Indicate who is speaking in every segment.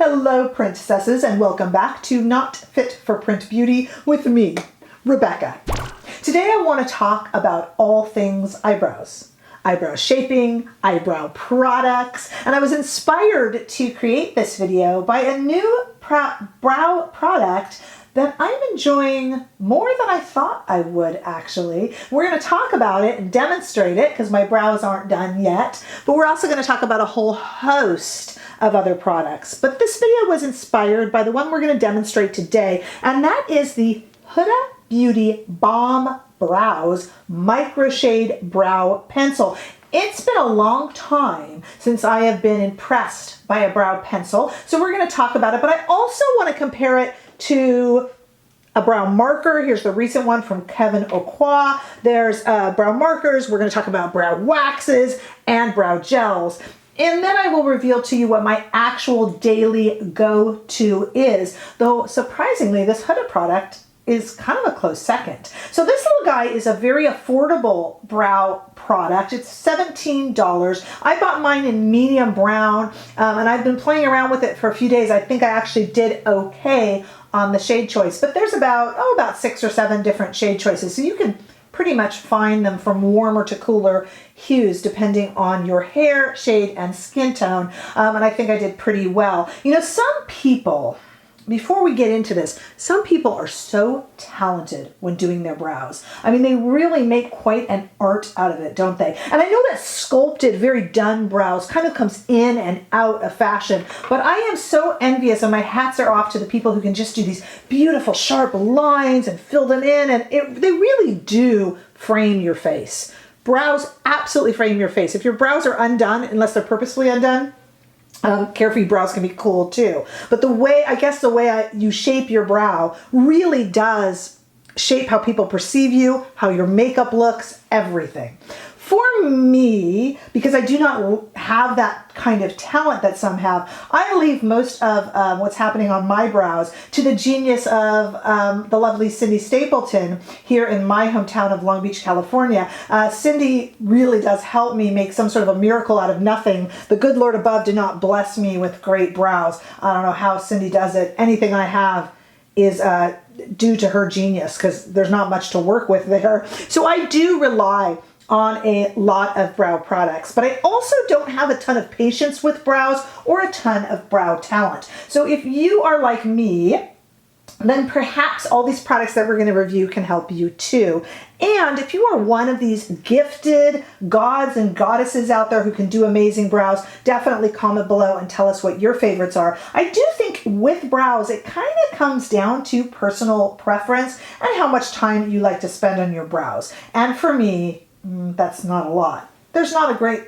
Speaker 1: Hello, princesses, and welcome back to Not Fit for Print Beauty with me, Rebecca. Today I want to talk about all things eyebrows. Eyebrow shaping, eyebrow products, and I was inspired to create this video by a new brow product that I'm enjoying more than I thought I would, actually. We're going to talk about it and demonstrate it because my brows aren't done yet, but we're also going to talk about a whole host of other products. But this video was inspired by the one we're going to demonstrate today, and that is the Huda Bomb Brows Microshade Brow Pencil. It's been a long time since I have been impressed by a brow pencil, so we're going to talk about it, but I also want to compare it to a brow marker. Here's the recent one from Kevyn Aucoin. There's brow markers. We're going to talk about brow waxes and brow gels. And then I will reveal to you what my actual daily go-to is, though surprisingly, this Huda product is kind of a close second. So this little guy is a very affordable brow product. It's $17. I bought mine in medium brown, and I've been playing around with it for a few days. I think I actually did okay on the shade choice, but there's about 6 or 7 different shade choices. So you can pretty much find them from warmer to cooler hues depending on your hair, shade, and skin tone. And I think I did pretty well. You know, some people, before we get into this, some people are so talented when doing their brows. I mean, they really make quite an art out of it, don't they? And I know that sculpted, very done brows kind of comes in and out of fashion, but I am so envious, and my hats are off to the people who can just do these beautiful sharp lines and fill them in, and they really do frame your face. Brows absolutely frame your face. If your brows are undone, unless they're purposefully undone, carefree brows can be cool too. But the way you shape your brow really does shape how people perceive you, how your makeup looks, everything. For me, because I do not have that kind of talent that some have, I leave most of what's happening on my brows to the genius of the lovely Cindy Stapleton here in my hometown of Long Beach, California. Cindy really does help me make some sort of a miracle out of nothing. The good Lord above did not bless me with great brows. I don't know how Cindy does it. Anything I have is due to her genius, because there's not much to work with there. So I do rely on a lot of brow products, but I also don't have a ton of patience with brows or a ton of brow talent. So if you are like me, then perhaps all these products that we're going to review can help you too. And if you are one of these gifted gods and goddesses out there who can do amazing brows, definitely comment below and tell us what your favorites are. I do think with brows, it kind of comes down to personal preference and how much time you like to spend on your brows. And for me, that's not a lot. There's not a great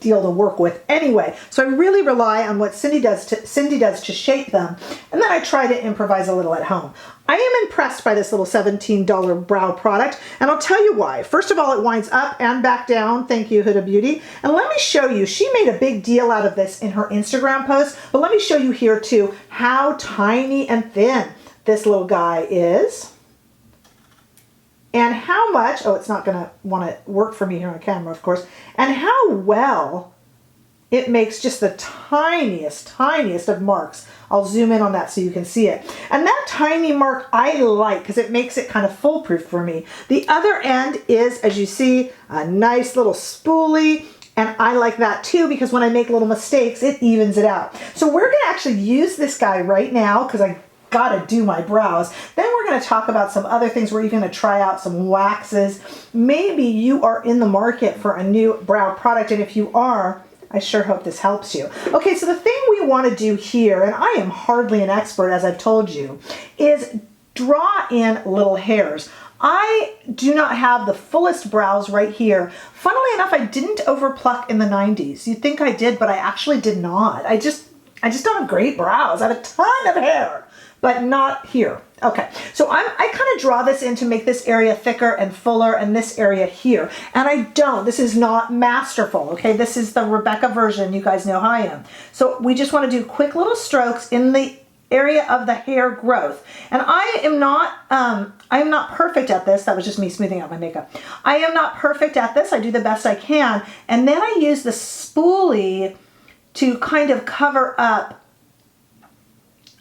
Speaker 1: deal to work with anyway. So I really rely on what Cindy does to shape them, and then I try to improvise a little at home. I am impressed by this little $17 brow product, and I'll tell you why. First of all, it winds up and back down. Thank you, Huda Beauty. And let me show you, she made a big deal out of this in her Instagram post, but let me show you here too how tiny and thin this little guy is. And how much, oh, it's not going to want to work for me here on camera, of course, and how well it makes just the tiniest of marks. I'll zoom in on that so you can see it. And that tiny mark I like because it makes it kind of foolproof for me. The other end is, as you see, a nice little spoolie. And I like that too because when I make little mistakes, it evens it out. So we're going to actually use this guy right now because I gotta do my brows. Then we're going to talk about some other things. We're even going to try out some waxes. Maybe you are in the market for a new brow product, and if you are, I sure hope this helps you. Okay, so the thing we want to do here, and I am hardly an expert as I've told you, is draw in little hairs. I do not have the fullest brows right here. Funnily enough, I didn't overpluck in the 90s. You'd think I did, but I actually did not. I just don't have great brows. I have a ton of hair, but not here. Okay, so I kind of draw this in to make this area thicker and fuller and this area here. And I don't, this is not masterful, okay? This is the Rebecca version. You guys know how I am. So we just want to do quick little strokes in the area of the hair growth. And I am not perfect at this. That was just me smoothing out my makeup. I am not perfect at this. I do the best I can. And then I use the spoolie to kind of cover up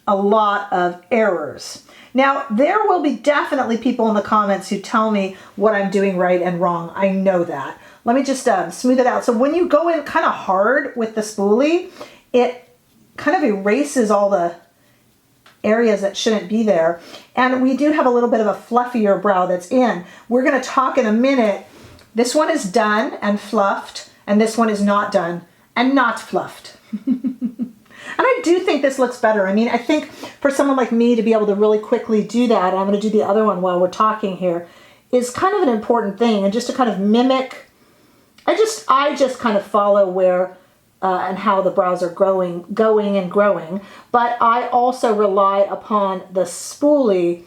Speaker 1: a lot of errors. Now, there will be definitely people in the comments who tell me what I'm doing right and wrong. I know that. Let me just smooth it out. So when you go in kind of hard with the spoolie, it kind of erases all the areas that shouldn't be there. And we do have a little bit of a fluffier brow that's in. We're going to talk in a minute. This one is done and fluffed, and this one is not done and not fluffed. And I do think this looks better. I mean, I think for someone like me to be able to really quickly do that, I'm going to do the other one while we're talking here, is kind of an important thing. And just to kind of mimic, I just kind of follow where and how the brows are going and growing. But I also rely upon the spoolie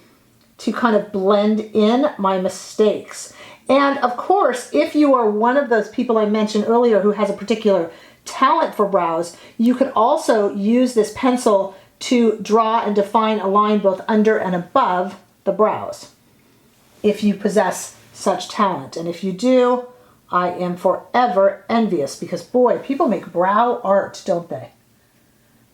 Speaker 1: to kind of blend in my mistakes. And of course, if you are one of those people I mentioned earlier who has a particular talent for brows, you could also use this pencil to draw and define a line both under and above the brows, if you possess such talent. And if you do, I am forever envious, because boy, people make brow art, don't they?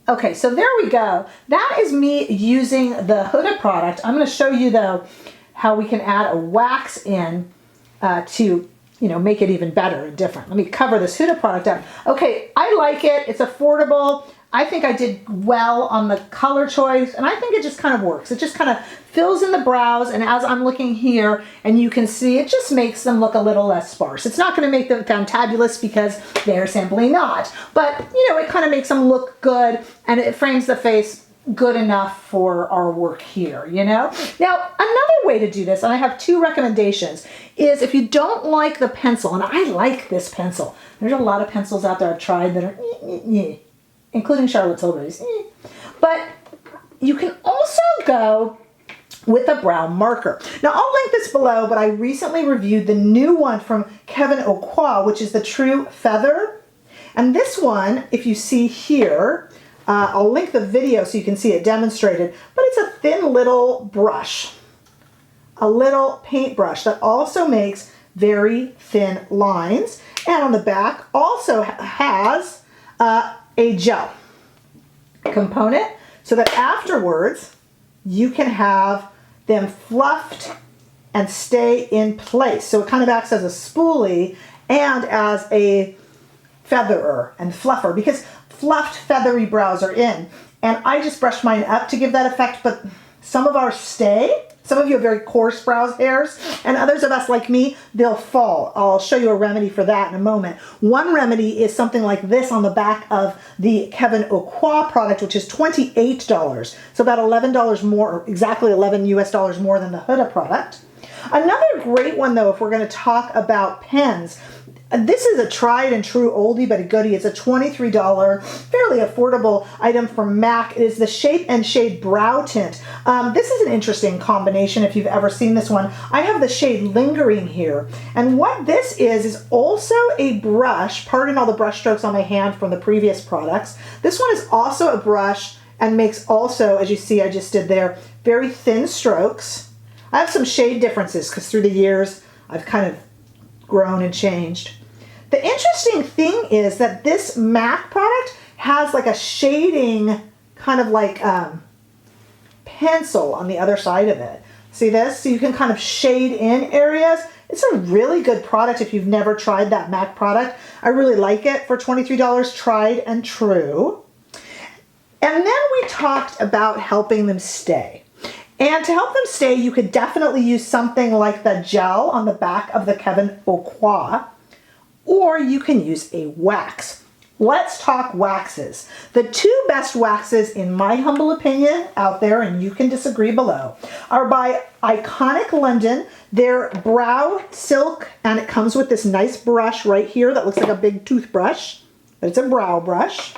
Speaker 1: Okay, so there we go. That is me using the Huda product. I'm going to show you though how we can add a wax in to make it even better and different. Let me cover this Huda product up. Okay, I like it. It's affordable. I think I did well on the color choice, and I think it just kind of works. It just kind of fills in the brows, and as I'm looking here, and you can see, it just makes them look a little less sparse. It's not going to make them fantabulous because they're simply not, but it kind of makes them look good, and it frames the face good enough for our work here, Now, another way to do this, and I have two recommendations, is if you don't like the pencil, and I like this pencil. There's a lot of pencils out there I've tried that are including Charlotte Tilbury's. But you can also go with a brow marker. Now, I'll link this below, but I recently reviewed the new one from Kevyn, which is the True Feather. And this one, if you see here, I'll link the video so you can see it demonstrated, but it's a thin little brush, a little paintbrush that also makes very thin lines. And on the back also has a gel component so that afterwards you can have them fluffed and stay in place. So it kind of acts as a spoolie and as a featherer and fluffer, because fluffed feathery brows are in. And I just brushed mine up to give that effect, but some of ours stay. Some of you have very coarse brows hairs, and others of us like me, they'll fall. I'll show you a remedy for that in a moment. One remedy is something like this on the back of the Kevyn product, which is $28. So about $11 more, or exactly $11 US more than the Huda product. Another great one though, if we're going to talk about pens, this is a tried and true oldie but a goodie. It's a $23, fairly affordable item from MAC. It is the Shape and Shade Brow Tint. This is an interesting combination if you've ever seen this one. I have the shade Lingering here. And what this is also a brush. Pardon all the brush strokes on my hand from the previous products. This one is also a brush and makes also, as you see I just did there, very thin strokes. I have some shade differences because through the years I've kind of grown and changed. The interesting thing is that this MAC product has like a shading kind of like pencil on the other side of it. See this? So you can kind of shade in areas. It's a really good product if you've never tried that MAC product. I really like it for $23, tried and true. And then we talked about helping them stay. And to help them stay, you could definitely use something like the gel on the back of the Kevyn, or you can use a wax. Let's talk waxes. The two best waxes, in my humble opinion, out there, and you can disagree below, are by Iconic London. They're brow silk, and it comes with this nice brush right here that looks like a big toothbrush, but it's a brow brush.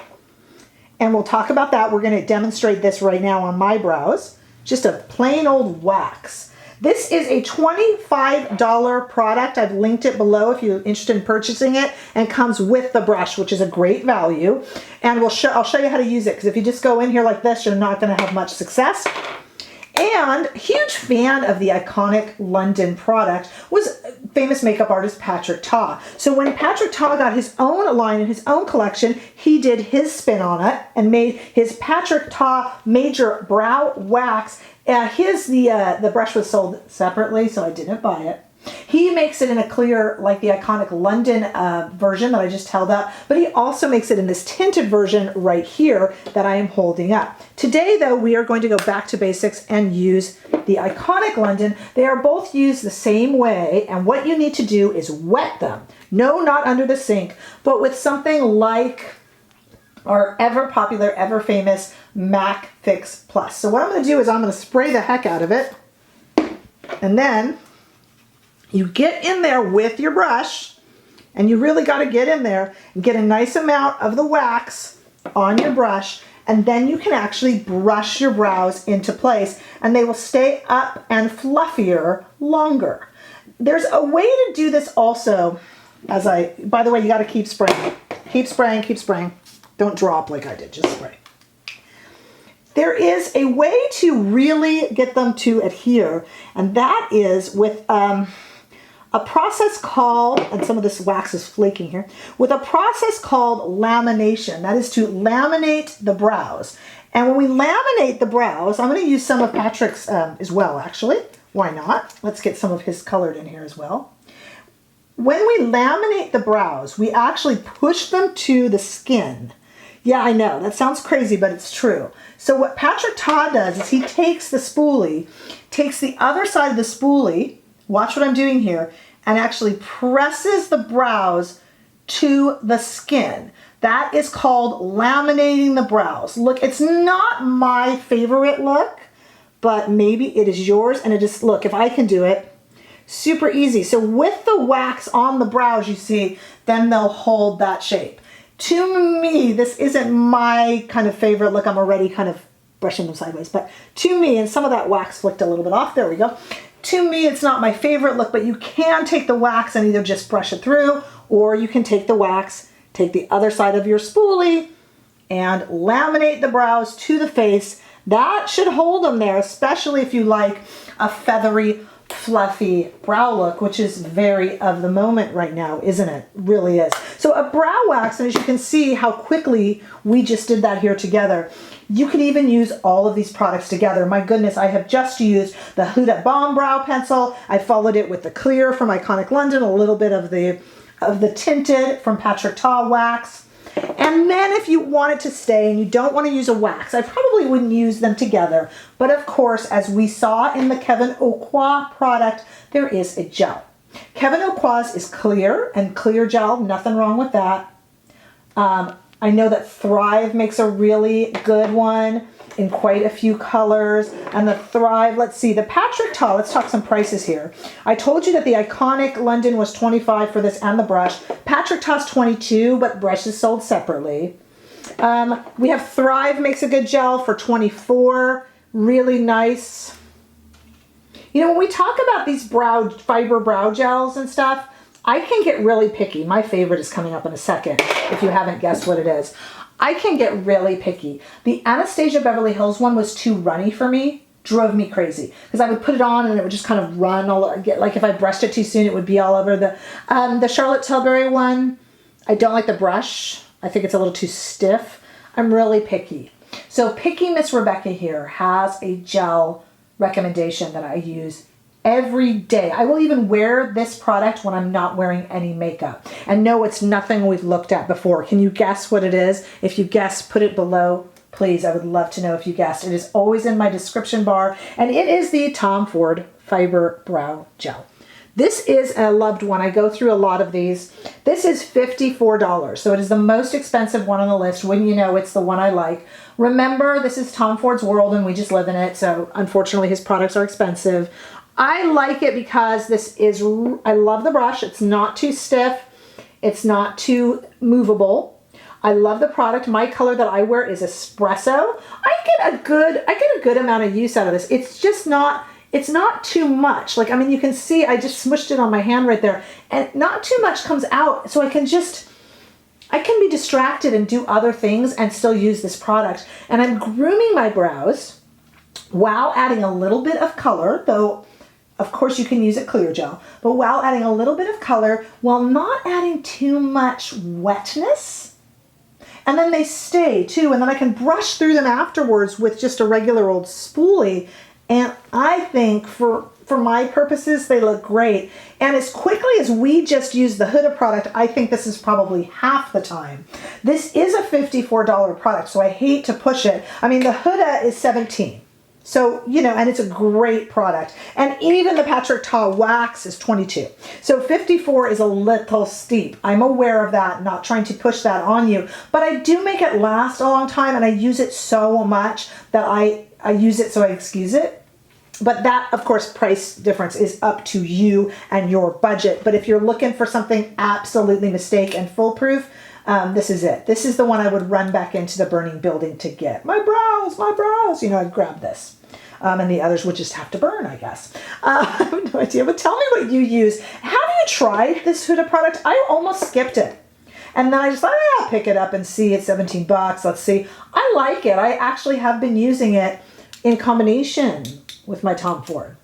Speaker 1: And we'll talk about that. We're going to demonstrate this right now on my brows. Just a plain old wax. This is a $25 product. I've linked it below if you're interested in purchasing it, and comes with the brush, which is a great value. And I'll show you how to use it, because if you just go in here like this, you're not going to have much success. And huge fan of the iconic London product was famous makeup artist Patrick Ta. So when Patrick Ta got his own line and his own collection, he did his spin on it and made his Patrick Ta Major Brow Wax. The brush was sold separately, so I didn't buy it. He makes it in a clear, like the iconic London version that I just held up, but he also makes it in this tinted version right here that I am holding up. Today, though, we are going to go back to basics and use the iconic London. They are both used the same way, and what you need to do is wet them. No, not under the sink, but with something like our ever popular, ever famous MAC Fix Plus. So what I'm going to do is I'm going to spray the heck out of it, and then you get in there with your brush, and you really got to get in there and get a nice amount of the wax on your brush, and then you can actually brush your brows into place, and they will stay up and fluffier longer. There's a way to do this also, by the way, you got to keep spraying. Keep spraying, keep spraying. Don't drop like I did, just spray. There is a way to really get them to adhere, and that is with a process called, and some of this wax is flaking here, with a process called lamination. That is to laminate the brows. And when we laminate the brows, I'm going to use some of Patrick's as well, actually. Why not? Let's get some of his colored in here as well. When we laminate the brows, we actually push them to the skin. Yeah, I know, that sounds crazy, but it's true. So what Patrick Ta does is he takes the spoolie, takes the other side of the spoolie, watch what I'm doing here, and actually presses the brows to the skin. That is called laminating the brows. Look, it's not my favorite look, but maybe it is yours, and it is, look, if I can do it, super easy. So with the wax on the brows, you see, then they'll hold that shape. To me, this isn't my kind of favorite look. I'm already kind of brushing them sideways, but to me, and some of that wax flicked a little bit off, there we go. To me, it's not my favorite look, but you can take the wax and either just brush it through, or you can take the wax, take the other side of your spoolie, and laminate the brows to the face. That should hold them there, especially if you like a feathery, fluffy brow look, which is very of the moment right now, isn't it? Really is. So a brow wax, and as you can see how quickly we just did that here together, you can even use all of these products together. My goodness, I have just used the Huda Bomb Brow Pencil. I followed it with the clear from Iconic London, a little bit of the tinted from Patrick Ta wax. And then if you want it to stay and you don't want to use a wax, I probably wouldn't use them together. But of course, as we saw in the Kevyn Aucoin product, there is a gel. Kevyn Aucoin's is clear and clear gel, nothing wrong with that. I know that Thrive makes a really good one in quite a few colors. And the Thrive, let's see, the Patrick Ta, let's talk some prices here. I told you that the Iconic London was $25 for this and the brush. Patrick Ta's $22, but brush is sold separately. We have Thrive makes a good gel for $24, really nice. You know, when we talk about these fiber brow gels and stuff, I can get really picky. My favorite is coming up in a second, if you haven't guessed what it is. I can get really picky. The Anastasia Beverly Hills one was too runny for me, drove me crazy. Because I would put it on and it would just kind of run, like if I brushed it too soon, it would be all over. The Charlotte Tilbury one, I don't like the brush. I think it's a little too stiff. I'm really picky. So Picky Miss Rebecca here has a gel recommendation that I use every day. I will even wear this product when I'm not wearing any makeup. And no, it's nothing we've looked at before. Can you guess what it is? If you guess, put it below, please. I would love to know if you guessed. It is always in my description bar, and it is the Tom Ford Fiber Brow Gel. This is a loved one. I go through a lot of these. This is $54, so it is the most expensive one on the list. When you know it's the one I like. Remember, this is Tom Ford's world and we just live in it, so unfortunately his products are expensive. I like it because I love the brush. It's not too stiff. It's not too movable. I love the product. My color that I wear is Espresso. I get a good amount of use out of this. It's just not, it's not too much. Like, I mean, you can see I just smushed it on my hand right there, and not too much comes out. So I can be distracted and do other things and still use this product. And I'm grooming my brows while adding a little bit of color, though of course you can use it clear gel, but while adding a little bit of color, while not adding too much wetness. And then they stay too, and then I can brush through them afterwards with just a regular old spoolie. And I think for my purposes, they look great. And as quickly as we just use the Huda product, I think this is probably half the time. This is a $54 product, so I hate to push it. I mean, the Huda is $17. So, you know, and it's a great product. And even the Patrick Ta wax is $22. So $54 is a little steep. I'm aware of that, not trying to push that on you. But I do make it last a long time, and I use it so much that I use it so I excuse it. But that, of course, price difference is up to you and your budget. But if you're looking for something absolutely mistake and foolproof, this is it. This is the one I would run back into the burning building to get. My brows, you know, I'd grab this. And the others would just have to burn, I guess. I have no idea, but tell me what you use. Have you tried this Huda product? I almost skipped it. And then I just thought, I'll pick it up and see. It's 17 bucks. Let's see. I like it. I actually have been using it in combination with my Tom Ford.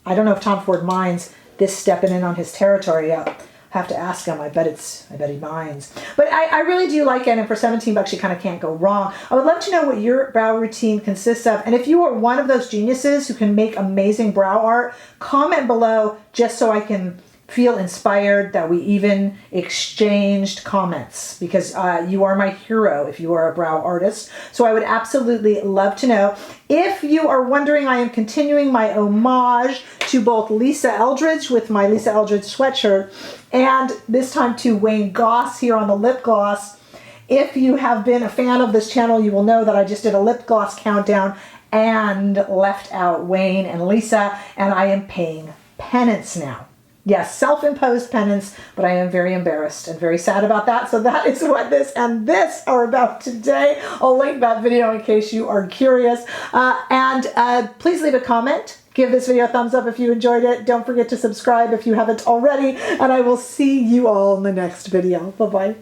Speaker 1: I don't know if Tom Ford minds this stepping in on his territory yet. Have to ask him. I bet he minds. But I really do like it, and for 17 bucks you kind of can't go wrong. I would love to know what your brow routine consists of, and if you are one of those geniuses who can make amazing brow art, comment below just so I can feel inspired that we even exchanged comments, because you are my hero if you are a brow artist. So I would absolutely love to know. If you are wondering, I am continuing my homage to both Lisa Eldridge with my Lisa Eldridge sweatshirt, and this time to Wayne Goss here on the lip gloss. If you have been a fan of this channel, you will know that I just did a lip gloss countdown and left out Wayne and Lisa, and I am paying penance now. Yes, self-imposed penance, but I am very embarrassed and very sad about that. So that is what this and this are about today. I'll link that video in case you are curious. Please leave a comment. Give this video a thumbs up if you enjoyed it. Don't forget to subscribe if you haven't already. And I will see you all in the next video. Bye-bye.